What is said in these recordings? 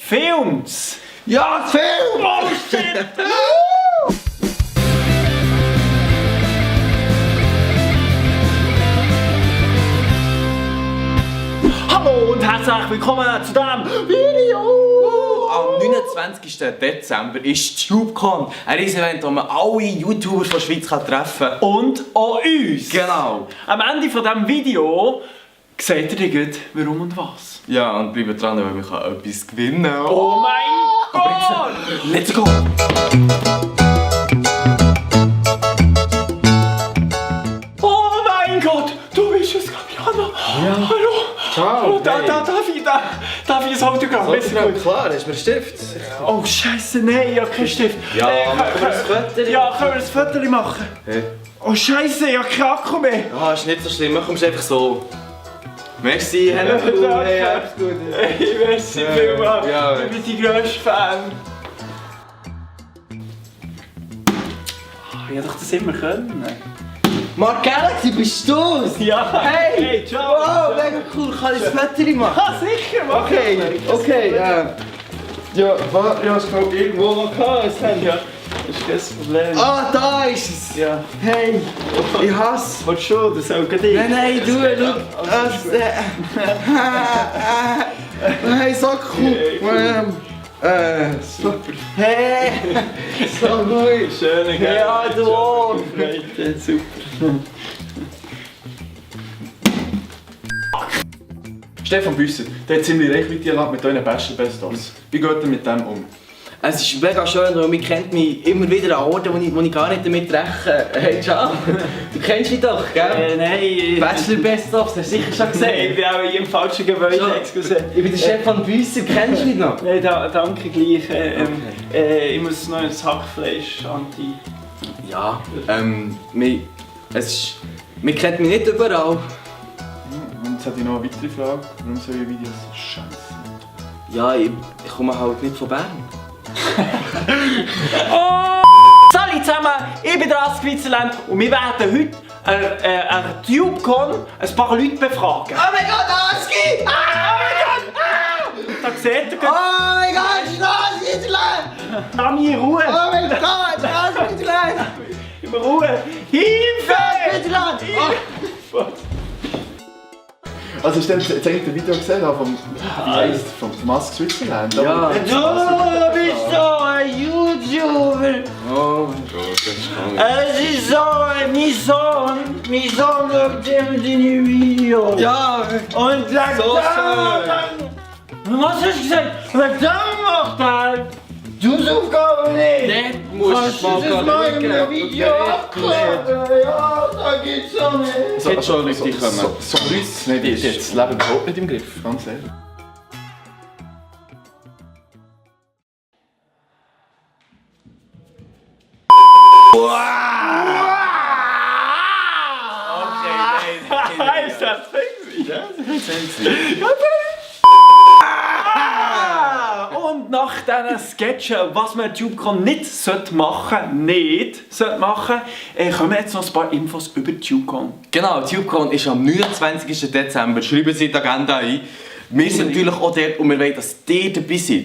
Films! Ja, Film! Oh shit! Hallo und herzlich willkommen zu diesem Video! Am 29. Dezember ist TubeCon, ein Event, wo man alle YouTuber von der Schweiz treffen kann. Und auch uns! Genau. Am Ende von diesem Video seht ihr gut, warum und was. Ja, und bleibt dran, weil man kann etwas gewinnen kann. Oh mein Gott! Let's go! Oh mein Gott! Du bist es, Gabiana! Ja. Hallo! Ciao! Hallo, darf ich ein Autogramm? Klar, hast du mir einen Stift? Oh Scheiße, nein, ich habe keinen Stift. Ja, können wir ein Foto Ja, können wir ein Foto machen? Hey. Oh Scheiße, ich habe keinen Akku mehr. Ah, ist nicht so schlimm, mach es einfach so. Merci, hello, Danke. hey, alles gut. Hey, merci vielmals. Ja. Ich bin die grösste Fan. Ich hätte doch das immer können. Mark Galaxy, bist du's? Ja. Hey! ciao. Wow, mega cool, kann ich ein Foto machen? Ah, sicher, mach Okay, das. okay, ja, warte, ja, ich glaube irgendwo noch gehabt, Ja, das ist kein Problem. Ah, da ist es! Ja. Hey, ich hasse! Willst du schon? Das soll gerade ich. Nein, du, schau! Hey, so cool! Super. Hey! So gut! Schöne Geld. Ja, du auch! Super. Stefan Büsser, der hat ziemlich Reichweite mit euren Bachelor Best-ofs. Wie geht ihr mit dem um? Es ist mega schön, weil man kennt mich immer wieder an Orten, wo ich gar nicht damit rechne. Hey, ciao! Du kennst mich doch, gell? Nein. Bachelor Best-ofs, hast du sicher schon Nein, ich gesehen? bin auch in im falschen Gebäude. Excuse. Ich bin der Stefan Büsser, kennst du mich noch? Nein, danke gleich. Ich muss noch ins Hackfleisch anti. Ja, man kennt mich nicht überall. Und jetzt habe ich noch eine weitere Frage. Warum sind eure Videos so scheiße? Ja, ich komme halt nicht von Bern. Salut zusammen, ich bin der Askwitzerland und wir werden heute an TubeCon ein paar Leute befragen. Oh mein Gott, Aski! Da seht ihr, Oh mein Gott, Straßenland! lass mich in Ruhe. Oh mein Gott, Straßenland! In Ruhe. Hilfe! Straßenland! Also hast du jetzt eigentlich ein Video gesehen vom Ask Switzerland? Ja. Du bist so ein YouTuber. Oh mein Gott, das ist krank. Es ist so, mein Sohn schaut immer deine Videos. Ja, Und sagt, so was hast du gesagt? Sagt, macht halt. Du hast Aufgaben nicht. dort musst du Kannst du das mal in einem Video abklären? Ja, da geht's auch nicht. So, Jetzt schon Leute kommen. So Leute, nein, die haben das Leben überhaupt nicht im Griff, ganz ehrlich. Ist das sexy? Und nach diesen Sketchen, was man TubeCon nicht machen sollte, kommen jetzt noch ein paar Infos über TubeCon. Genau, TubeCon ist am 29. Dezember. Schreiben Sie die Agenda ein. Wir sind natürlich auch dort und wir wollen, dass ihr dabei seid.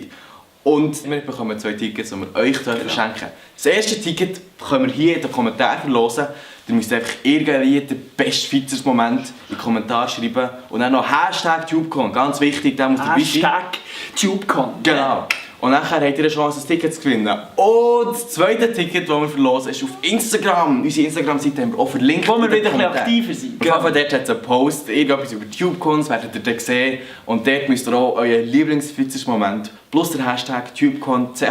Und wir bekommen 2 Tickets, die wir euch verschenken. Das erste Ticket können wir hier in den Kommentaren verlosen. Ihr müsst einfach irgendwie den besten Features-Moment in die Kommentare schreiben. Und dann noch Hashtag TubeCon, ganz wichtig, der muss dabei sein. Hashtag TubeCon. Genau. Und dann habt ihr eine Chance, ein Ticket zu gewinnen. Und das zweite Ticket, das wir verlosen, ist auf Instagram. Unsere Instagram-Seite haben wir auch verlinkt. Wo wir in den wieder ein bisschen Kommentaren. aktiver sind. Auf jeden Fall dort hat es einen Post, irgendetwas über TubeCon, das werdet ihr dann sehen. Und dort müsst ihr auch euren Lieblings-Features-Moment plus der Hashtag TubeCon.ch.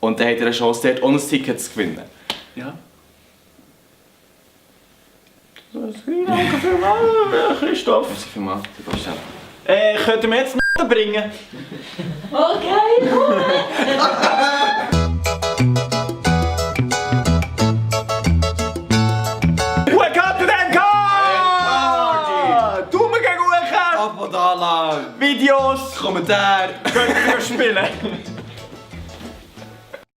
Und dann habt ihr eine Chance, dort auch ein Ticket zu gewinnen. Ja. Danke vielmals, Christoph. Merci vielmals, Sebastian. Könnt ihr mir jetzt noch bringen? Okay, cool. Who got to that car? Daumen gegen Uchen! Abo da lang, Videos! Kommentar. Könnt ihr spielen?